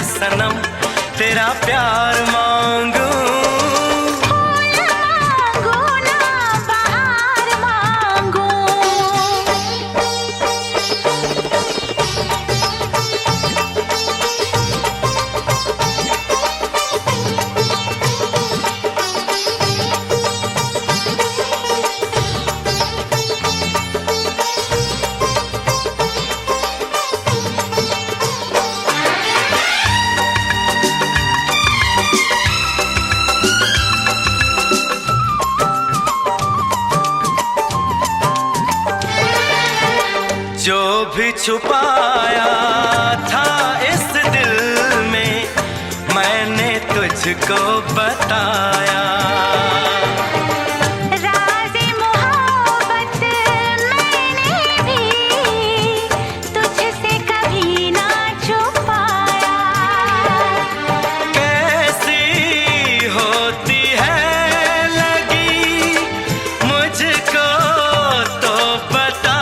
सनम तेरा प्यार मांगू। फूल मांगू ना बहार मांगू। जो भी छुपाया था इस दिल में मैंने तुझको बताया। राज़े मोहब्बत मैंने भी तुझसे कभी ना छुपाया। कैसी होती है लगी मुझको तो बता।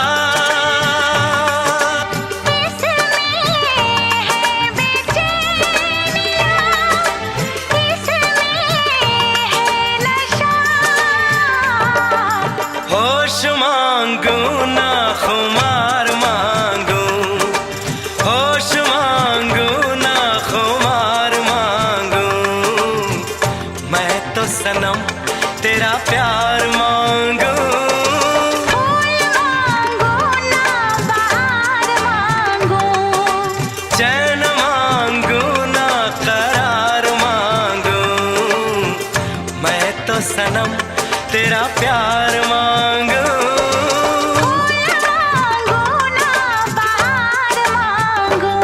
होश मांगू ना खुमार मांगू। होश मांगू ना खुमार मांगू। मैं तो सनम तेरा प्यार मांगू। फूल मांगू ना बहार मांगू। चैन मांगू ना करार मांगू। मैं तो सनम तेरा प्यार मांगू। फूल मांगू ना बहार मांगू।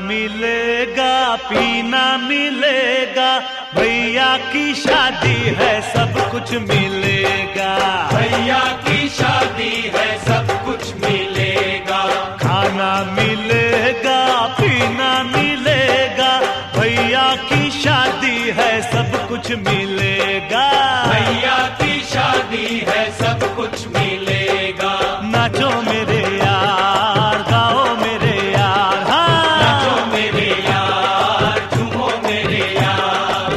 मिलेगा पीना मिलेगा, भैया की शादी है सब कुछ मिलेगा। भैया की शादी है सब कुछ मिलेगा। खाना मिलेगा पीना मिलेगा, भैया की शादी है सब कुछ मिलेगा। भैया की शादी है सब कुछ मिलेगा। नाचो मेरे यार, गाओ मेरे यार, हाँ नाचो मेरे यार, झूमो मेरे यार।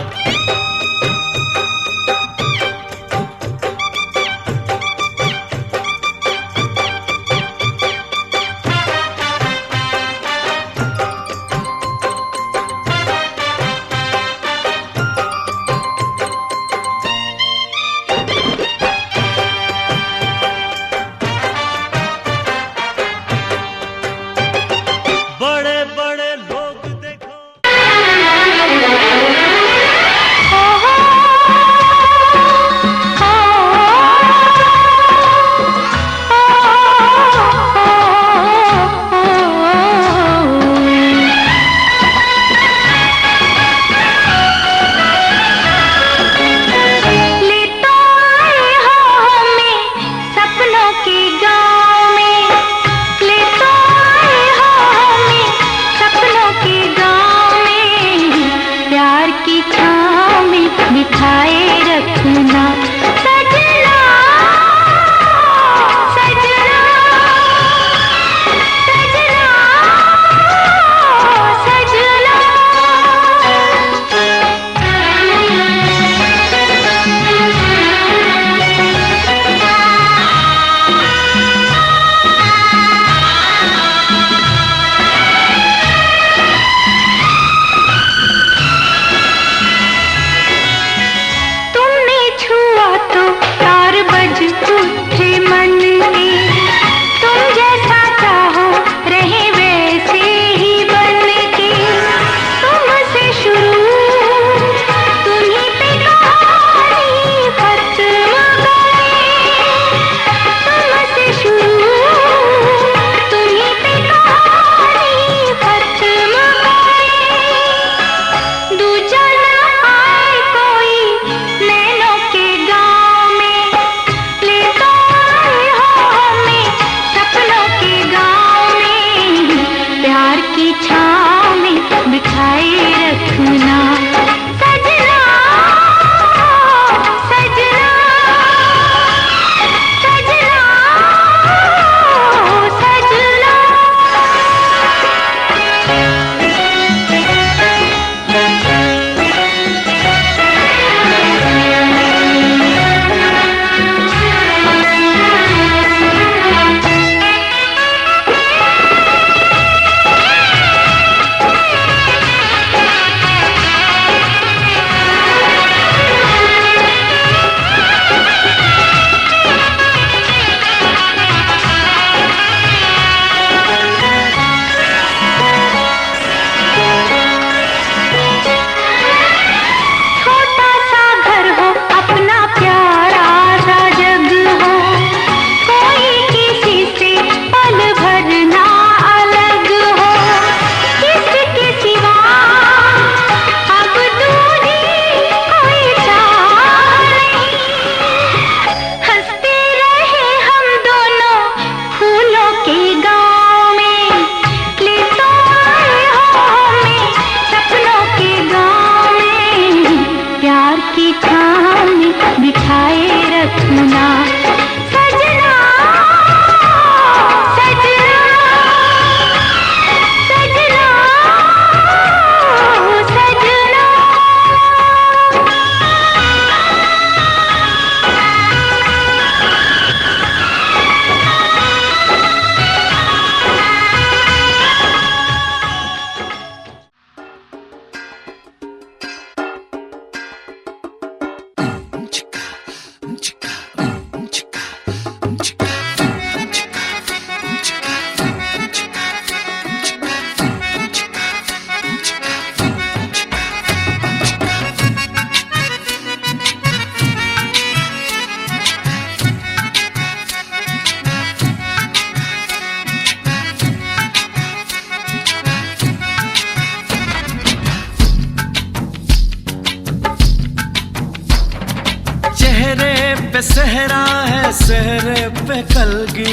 पे सहरा है, सहरे पे कलगी।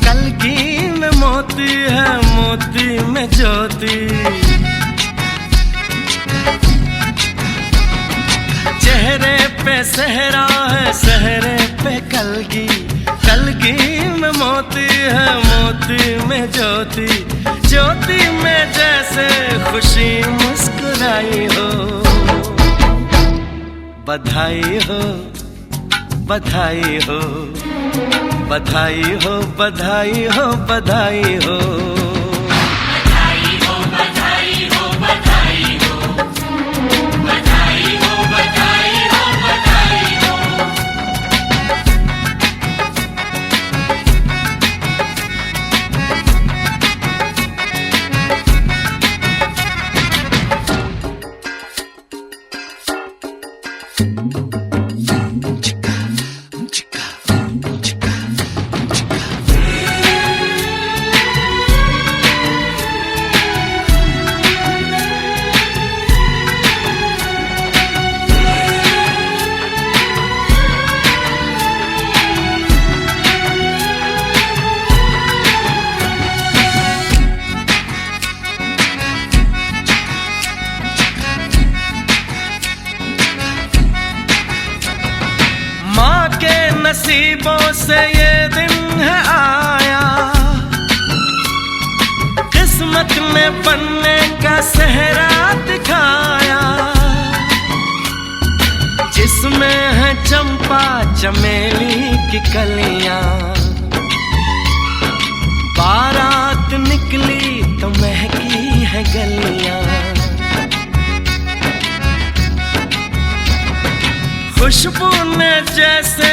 कलगी में मोती है, मोती में ज्योति। चेहरे पे सहरा है, सहरे पे कलगी। कलगी में मोती है, मोती में ज्योति। ज्योति में जैसे खुशी मुस्कुराई हो। बधाई हो, बधाई हो, बधाई हो, बधाई हो, बधाई हो। नसीबों से ये दिन है आया, किस्मत ने बनने का सेहरा दिखाया। जिसमें है चंपा चमेली की कलियां, बारात निकली तो महकी है गलियां। खुशबू ने जैसे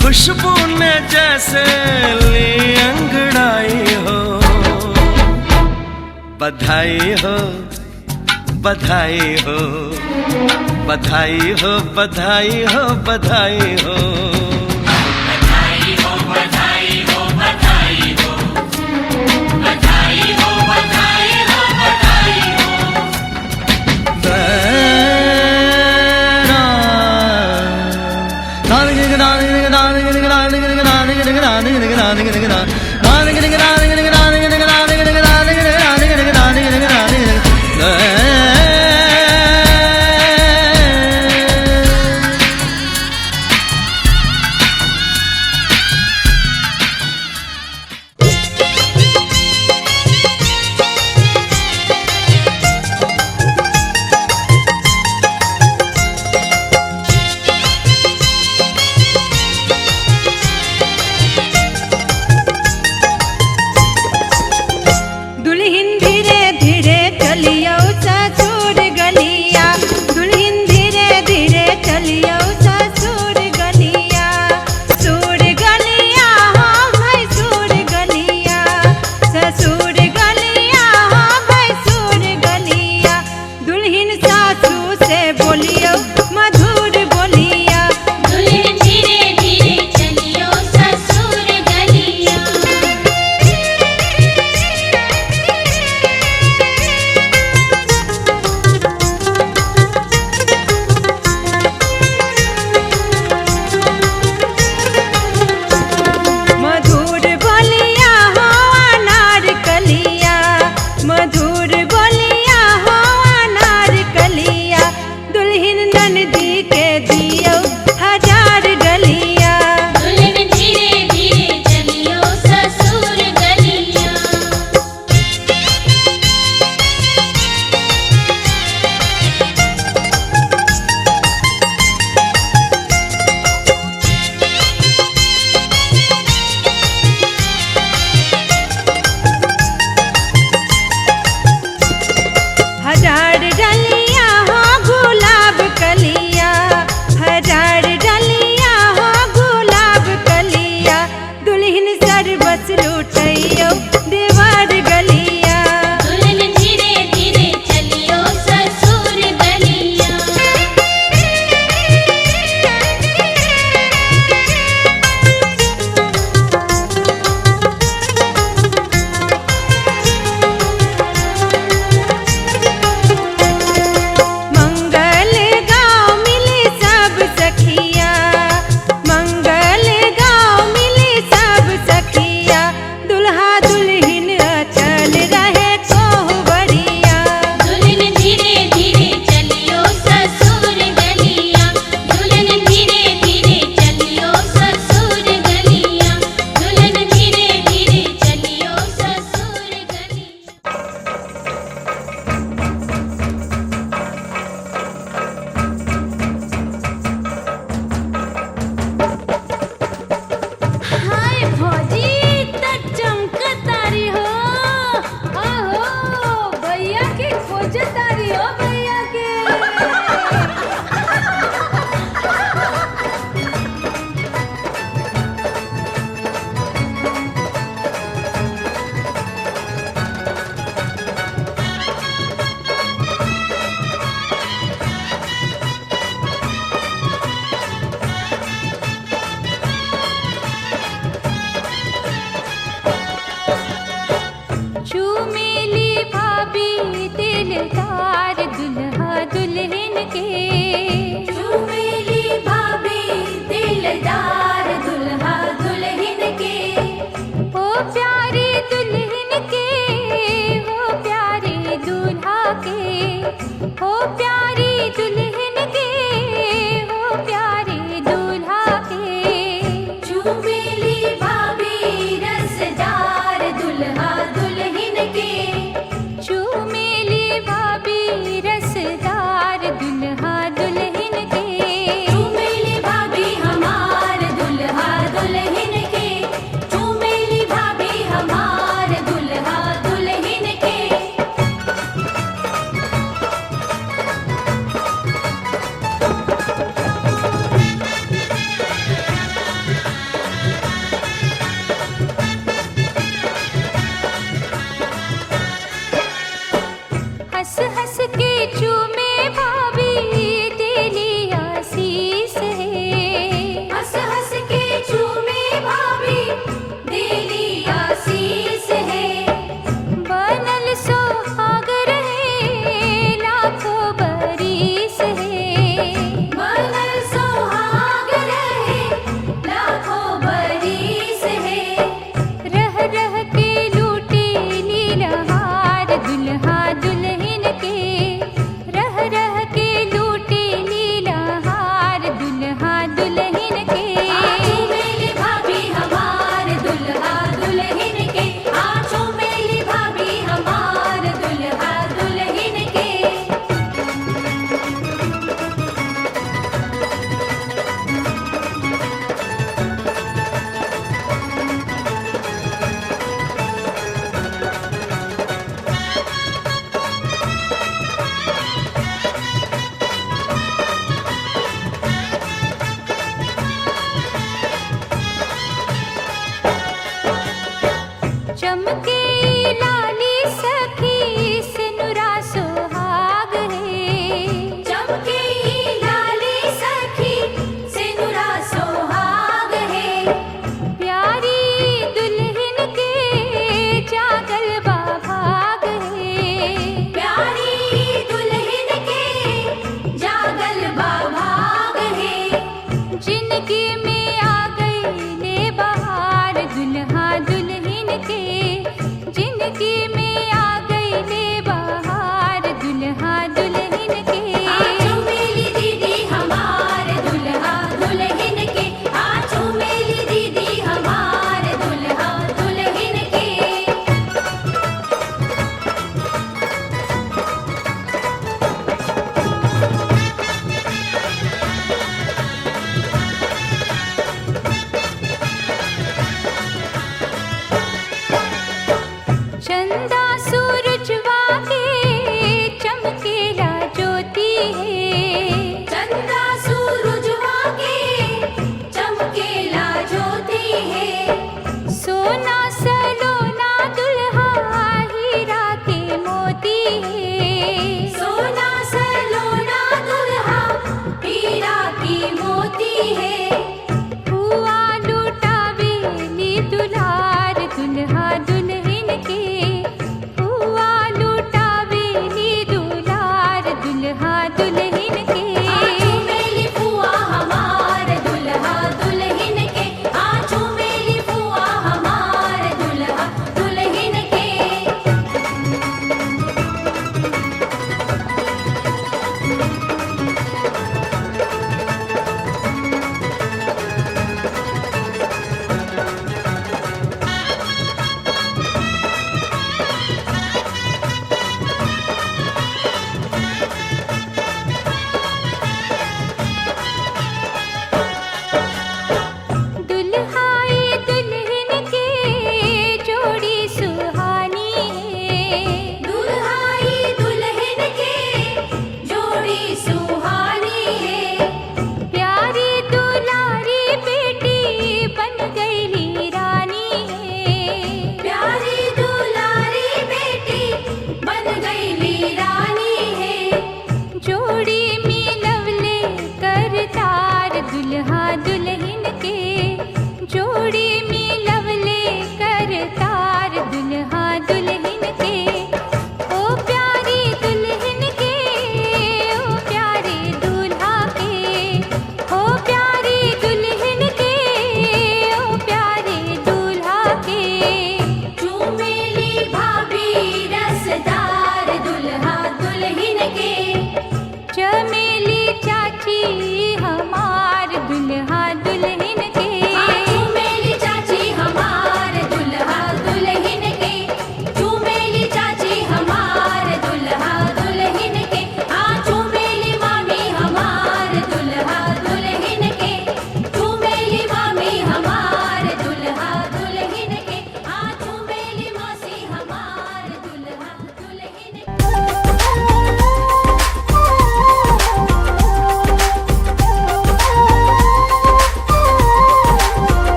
खुशबू ने जैसे ली अंगड़ाई हो। बधाई हो, बधाई हो, बधाई हो, बधाई हो, बधाई हो। हजार डलिया हो गुलाब कलिया, हजार डलिया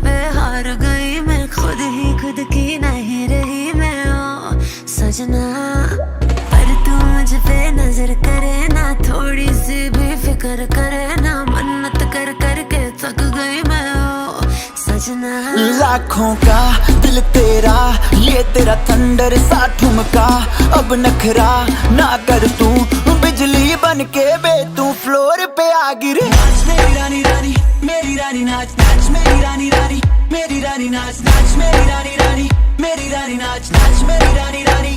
पे हार गई मैं, खुद ही खुद की नहीं रही मैं ओ सजना। पर तू मुझ पे नजर करे ना, थोड़ी सी भी फिक्र करे ना, मन्नत कर कर के थक गई मैं ओ सजना। लाखों का दिल तेरा, ये तेरा थंडर सा ठुमका, अब नखरा ना कर तू, बिजली बन के बे तू फ्लोर पे आ गिरे। नाच मेरी रानी रानी, मेरी रानी नाच नाच मेरी रानी रानी, मेरी रानी नाच नाच मेरी रानी रानी, मेरी रानी नाच नाच मेरी रानी रानी,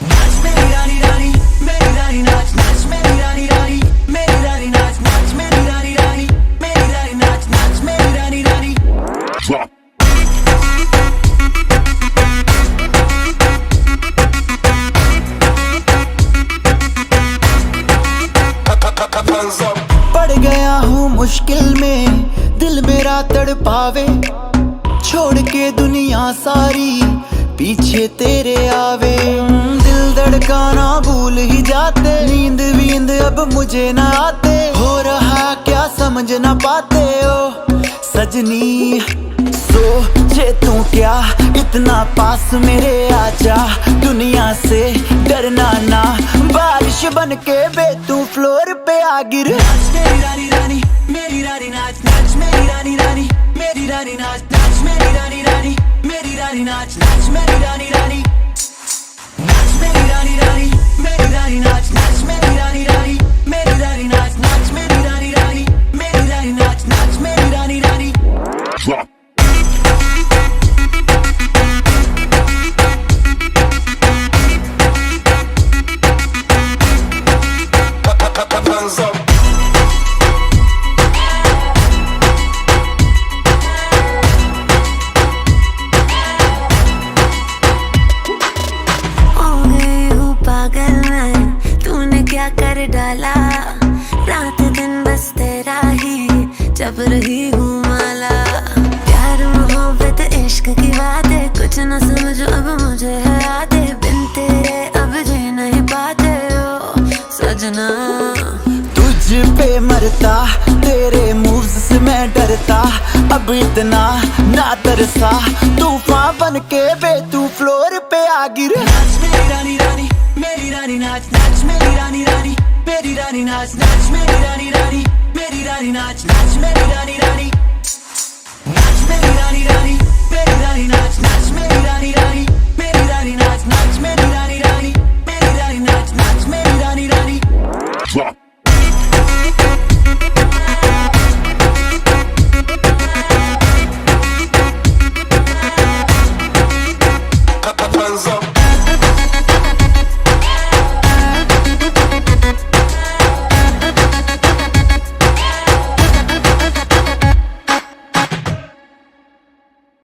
नाच मेरी रानी रानी, मेरी रानी नाच नाच मेरी रानी रानी, मेरी रानी नाच नाच मेरी रानी रानी, मेरी रानी नाच नाच मेरी रानी रानी। पड़ गया हूँ मुश्किल में, दिल मेरा तड़पावे, छोड़ के दुनिया सारी पीछे तेरे आवे। दिल धड़काना भूल ही जाते, नींद वींद अब मुझे ना आते, हो रहा क्या समझ ना पाते ओ सजनी। सोचे तू क्या इतना पास मेरे आजा, दुनिया से डरना ना, बारिश बन के बे तू फ्लोर पे आ गिर। नाच मेरी रानी रानी, मेरी रानी नाच नाच मेरी रानी रानी, मेरी रानी नाच नाच मेरी रानी रानी, मेरी रानी नाच नाच मेरी रानी रानी, नाच मेरी रानी रानी, मेरी रानी नाच नाच मेरी रानी रानी, मेरी रानी नाच नाच मेरी रानी रानी, मेरी रानी नाच नाच मेरी रानी रानी। क्या कर डाला, रात दिन बस तेरा ही जब रही हूँ माला। प्यार मोहब्बत इश्क की बातें कुछ न समझो अब मुझे है आते, बिन तेरे अब जी नहीं पाते ओ सजना। तुझ पे मरता, तेरे मूव्स से मैं डरता, अब इतना ना तरसा, तूफान बन के बे तू फ्लोर पे आ गिर। नाच मेरी रानी रानी, मेरी रानी नाच नाच मेरी रानी रानी, मेरी रानी नाच नाच मेरी रानी रानी, मेरी रानी नाच नाच मेरी रानी रानी, नाच मेरी रानी रानी, मेरी रानी नाच नाच मेरी रानी रानी, मेरी रानी नाच नाच मेरी रानी रानी, मेरी रानी नाच नाच मेरी रानी रानी।